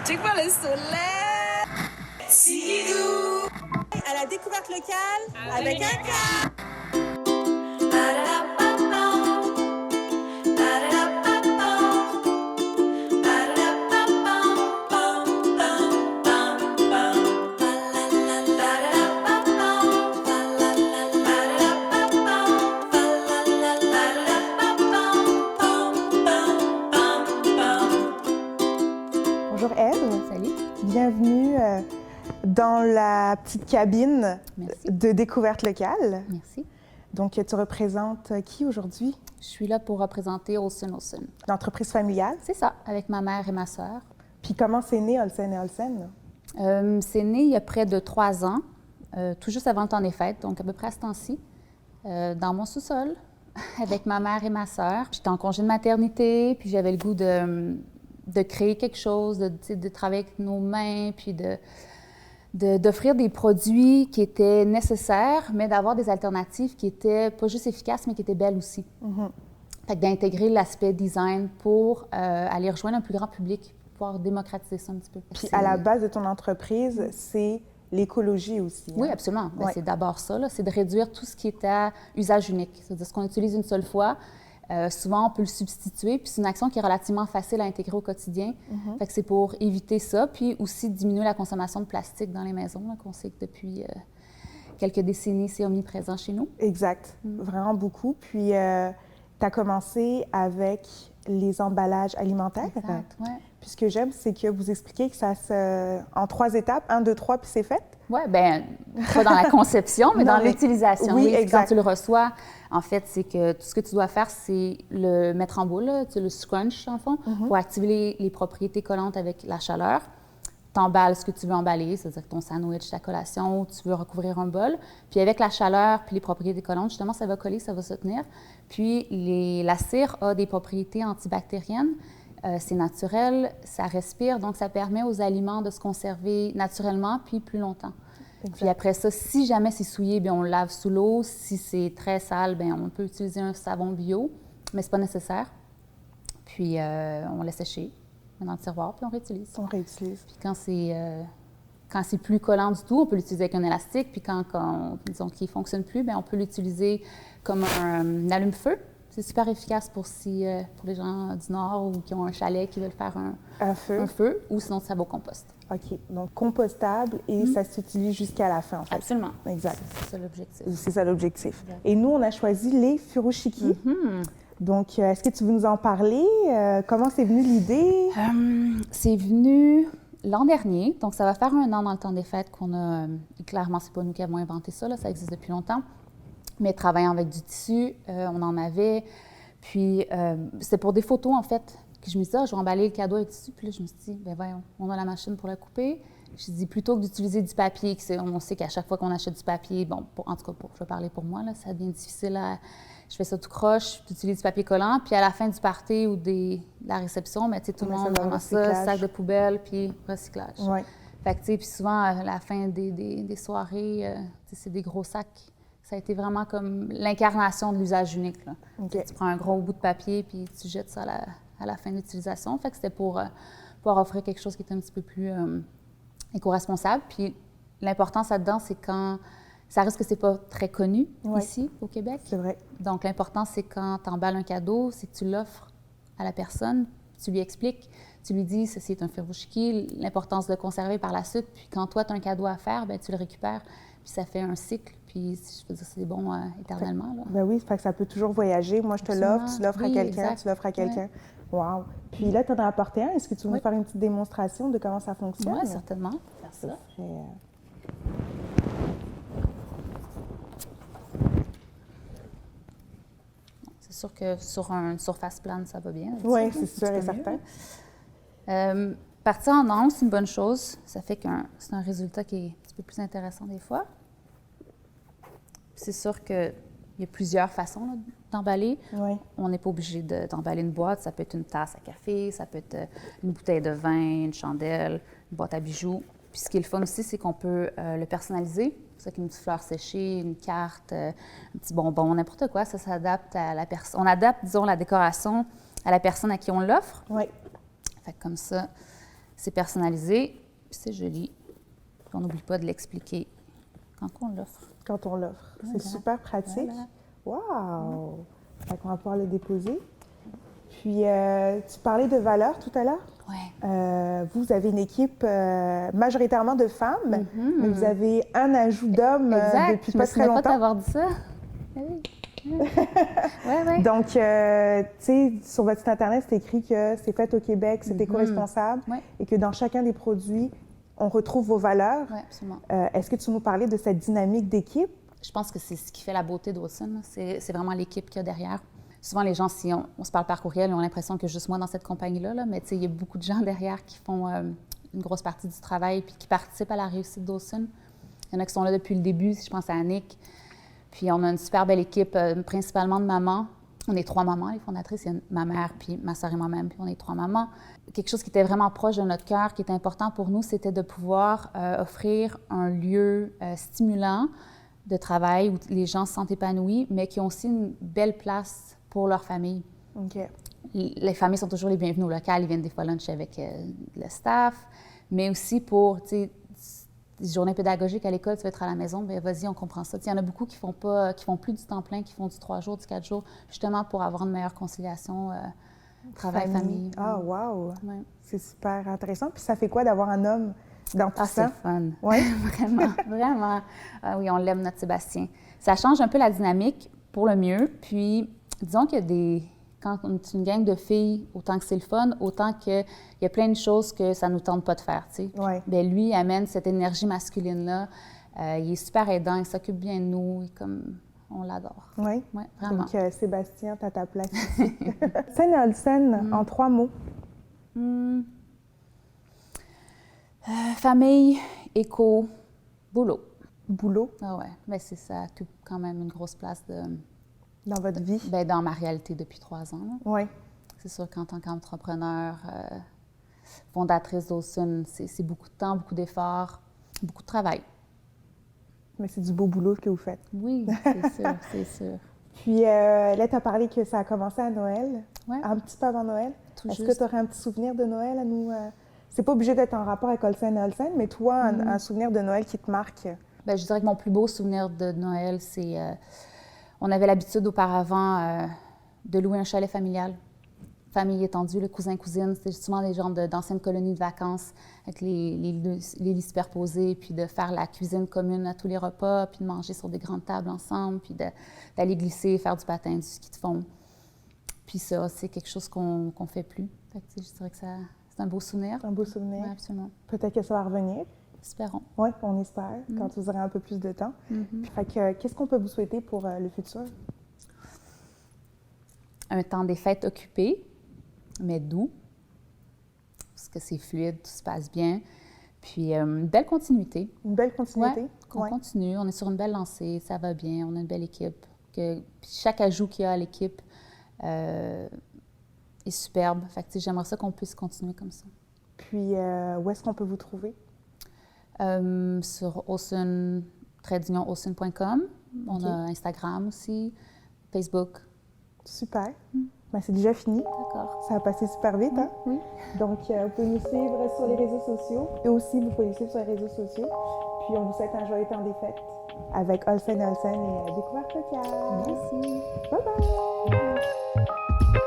Check-moi le soleil. Tidou. À la découverte locale avec un K. Bonjour Ève. Salut. Bienvenue dans la petite cabine Merci. de découverte locale. Merci. Donc, tu représentes qui aujourd'hui? Je suis là pour représenter Olsen Olsen. L'entreprise familiale. C'est ça, avec ma mère et ma sœur. Puis comment c'est né Olsen et Olsen? C'est né il y a près de 3 ans, tout juste avant le temps des fêtes, donc à peu près à ce temps-ci, dans mon sous-sol, avec ma mère et ma sœur. J'étais en congé de maternité, puis j'avais le goût de créer quelque chose, de travailler avec nos mains, puis d'offrir des produits qui étaient nécessaires, mais d'avoir des alternatives qui étaient pas juste efficaces, mais qui étaient belles aussi. Fait que d'intégrer l'aspect design pour aller rejoindre un plus grand public, pouvoir démocratiser ça un petit peu. Puis à la base de ton entreprise, c'est l'écologie aussi. Oui, hein? absolument. Ben, Ouais. c'est d'abord ça, là, c'est de réduire tout ce qui est à usage unique. C'est-à-dire ce qu'on utilise une seule fois. Souvent, on peut le substituer, puis c'est une action qui est relativement facile à intégrer au quotidien. Fait que c'est pour éviter ça, puis aussi diminuer la consommation de plastique dans les maisons, là, qu'on sait que depuis quelques décennies, c'est omniprésent chez nous. Exact. Vraiment beaucoup. Puis, tu as commencé avec les emballages alimentaires. Exact, ouais. Puis ce que j'aime, c'est que vous expliquez que ça se... en 3 étapes, 1, 2, 3, puis c'est fait. Oui, bien, pas dans la conception, mais Non, dans mais- l'utilisation. oui, Puis exact. quand tu le reçois, en fait, c'est que tout ce que tu dois faire, c'est le mettre en boule, là, tu sais, le scrunch, en fond, pour activer les propriétés collantes avec la chaleur. Tu emballes ce que tu veux emballer, c'est-à-dire ton sandwich, ta collation, ou tu veux recouvrir un bol. Puis avec la chaleur puis les propriétés collantes, justement, ça va coller, ça va se tenir. Puis la cire a des propriétés antibactériennes. C'est naturel, ça respire, donc ça permet aux aliments de se conserver naturellement puis plus longtemps. Exact. Puis après ça, si jamais c'est souillé, bien, on le lave sous l'eau. Si c'est très sale, bien, on peut utiliser un savon bio, mais c'est pas nécessaire. Puis on laisse sécher dans le tiroir, puis on réutilise. On réutilise. Puis quand c'est plus collant du tout, on peut l'utiliser avec un élastique. Puis quand disons qu'il ne fonctionne plus, bien, on peut l'utiliser comme un allume-feu. C'est super efficace pour les gens du Nord ou qui ont un chalet qui veulent faire Un feu. un feu, ou sinon ça va au compost. OK. Donc, compostable et ça s'utilise jusqu'à la fin, en fait. Absolument. Exact. C'est ça l'objectif. C'est ça l'objectif. Exact. Et nous, on a choisi les furoshiki. Donc, est-ce que tu veux nous en parler? Comment c'est venu l'idée? C'est venu l'an dernier, donc ça va faire 1 an dans le temps des fêtes qu'on a... clairement, c'est pas nous qui avons inventé ça, là, ça existe depuis longtemps. Mais travaillant avec du tissu, on en avait. Puis, c'était pour des photos, en fait, que je me suis dit, je vais emballer le cadeau avec du tissu. Puis là, je me suis dit, bien voyons, on a la machine pour la couper. Je me dit, plutôt que d'utiliser du papier, on sait qu'à chaque fois qu'on achète du papier, bon, en tout cas, je vais parler pour moi, là, ça devient difficile à... Je fais ça tout croche, j'utilise du papier collant, puis à la fin du party ou de la réception, bien, tu sais, tout le On met ça monde dans le ramasse ça, recyclage. sac de poubelle, puis recyclage. Oui. Fait que, tu sais, puis souvent, à la fin des soirées, tu sais, c'est des gros sacs. Ça a été vraiment comme l'incarnation de l'usage unique, là. OK. Tu prends un gros bout de papier, puis tu jettes ça à la fin de l'utilisation. Fait que c'était pour pouvoir offrir quelque chose qui était un petit peu plus éco-responsable. Puis l'importance là-dedans, c'est quand... Ça risque que c'est pas très connu Ouais. ici, au Québec. C'est vrai. Donc, l'important, c'est quand tu emballes un cadeau, c'est que tu l'offres à la personne, tu lui expliques, tu lui dis, ceci est un furoshiki, l'importance de le conserver par la suite. Puis quand toi, tu as un cadeau à faire, bien, tu le récupères, puis ça fait un cycle. Puis, je veux dire, c'est bon éternellement, là. Ben oui, fait que ça peut toujours voyager. Moi, je te Absolument. l'offre, tu l'offres à Oui, quelqu'un, exact. tu l'offres à quelqu'un. Wow. Puis là, tu en as apporté un. Est-ce que tu veux nous Oui. faire une petite démonstration de comment ça fonctionne? Oui, certainement. Faire ça. serait, C'est sûr que sur une surface plane, ça va bien. Oui, là-dessus, c'est sûr un et petit peu certain. mieux. Partir en angle, c'est une bonne chose. Ça fait que c'est un résultat qui est un petit peu plus intéressant des fois. C'est sûr qu'il y a plusieurs façons là, d'emballer. Oui. On n'est pas obligé d'emballer une boîte. Ça peut être une tasse à café, ça peut être une bouteille de vin, une chandelle, une boîte à bijoux. Puis ce qui est le fun aussi, c'est qu'on peut le personnaliser. C'est avec une petite fleur séchée, une carte, un petit bonbon, n'importe quoi. Ça s'adapte à la personne. On adapte, disons, la décoration à la personne à qui on l'offre. Oui. Fait que comme ça, C'est personnalisé, c'est joli. Puis on n'oublie pas de l'expliquer quand on l'offre. Quand on l'offre. Voilà. C'est super pratique. Voilà. Wow! Fait qu'on va pouvoir le déposer. Puis, tu parlais de valeurs tout à l'heure. Ouais. Vous avez une équipe majoritairement de femmes, mais vous avez un ajout d'hommes depuis pas très Je me souviens pas longtemps. d'avoir dit ça. Oui. Ouais. Donc, tu sais, sur votre site Internet, c'est écrit que c'est fait au Québec, c'est éco-responsable Ouais. et que dans chacun des produits, on retrouve vos valeurs. Oui, absolument. Est-ce que tu nous parlais de cette dynamique d'équipe? Je pense que c'est ce qui fait la beauté d'Awesome. C'est vraiment l'équipe qu'il y a derrière. Souvent, les gens, si on se parle par courriel, ils ont l'impression que juste moi dans cette compagnie-là, là, mais il y a beaucoup de gens derrière qui font une grosse partie du travail puis qui participent à la réussite d'Awesome. Il y en a qui sont là depuis le début, si je pense à Annick. Puis on a une super belle équipe, principalement de mamans. On est 3 mamans, les fondatrices. Il y a ma mère, puis ma soeur et moi-même, puis on est 3 mamans. Quelque chose qui était vraiment proche de notre cœur, qui était important pour nous, c'était de pouvoir offrir un lieu stimulant de travail où les gens se sentent épanouis, mais qui ont aussi une belle place pour leur famille. OK. Les familles sont toujours les bienvenues au local. Ils viennent des fois luncher avec le staff, mais aussi pour, tu sais, des journées pédagogiques à l'école, tu vas être à la maison, bien vas-y, on comprend ça. Il y en a beaucoup qui font plus du temps plein, qui font du 3 jours, du 4 jours, justement pour avoir une meilleure conciliation travail-famille. Ah, wow! Ouais. C'est super intéressant. Puis ça fait quoi d'avoir un homme dans tout Ah, c'est ça? fun. Oui? Vraiment, vraiment. Ah oui, on l'aime, notre Sébastien. Ça change un peu la dynamique pour le mieux. Puis, disons qu'il y a quand on est une gang de filles, autant que c'est le fun, autant qu'il y a plein de choses que ça ne nous tente pas de faire, tu sais. Oui. Bien, lui, il amène cette énergie masculine-là. Il est super aidant, il s'occupe bien de nous. On l'adore. Oui? Oui, vraiment. Donc, Sébastien, t'as ta place ici. Saint-Olsen, en 3 mots. Famille, éco, boulot. Boulot Ah ouais, bien, ça occupe quand même une grosse place dans votre vie. Bien, dans ma réalité depuis 3 ans. Là. Oui. C'est sûr qu'en tant qu'entrepreneur, fondatrice d'Awesome, c'est beaucoup de temps, beaucoup d'efforts, beaucoup de travail. Mais c'est du beau boulot que vous faites. Oui, c'est sûr, c'est sûr. Puis là, tu as parlé que ça a commencé à Noël, Ouais. un petit peu avant Noël. Tout Est-ce juste. que tu aurais un petit souvenir de Noël à nous? C'est pas obligé d'être en rapport avec Olsen et Olsen, mais toi, un souvenir de Noël qui te marque? Bien, je dirais que mon plus beau souvenir de Noël, c'est... on avait l'habitude auparavant de louer un chalet familial. Famille étendue, le cousin-cousine, c'était justement des genres d'anciennes colonies de vacances avec les lits superposés, puis de faire la cuisine commune à tous les repas, puis de manger sur des grandes tables ensemble, puis d'aller glisser, faire du patin, du ski de fond. Puis ça, c'est quelque chose qu'on ne fait plus. Fait que, je dirais que c'est un beau souvenir. Un beau souvenir. Oui, absolument. Peut-être que ça va revenir. Espérons. Oui, on espère, quand vous aurez un peu plus de temps. Fait que, qu'est-ce qu'on peut vous souhaiter pour le futur? Un temps des fêtes occupé, mais doux, parce que c'est fluide, tout se passe bien. Puis une belle continuité. Une belle continuité? Ouais, qu'on continue, on est sur une belle lancée, ça va bien, on a une belle équipe. Puis chaque ajout qu'il y a à l'équipe est superbe. Fait que j'aimerais ça qu'on puisse continuer comme ça. Puis où est-ce qu'on peut vous trouver? Sur awesome.com. On a Instagram aussi, Facebook. Super. Ben, c'est déjà fini. D'accord. Ça a passé super vite, hein? Oui. Donc, vous pouvez nous suivre sur les réseaux sociaux. Et aussi, vous pouvez nous suivre sur les réseaux sociaux. Puis, on vous souhaite un joyeux temps des fêtes avec Olsen et Olsen et Découverte locale. Merci. Bye bye!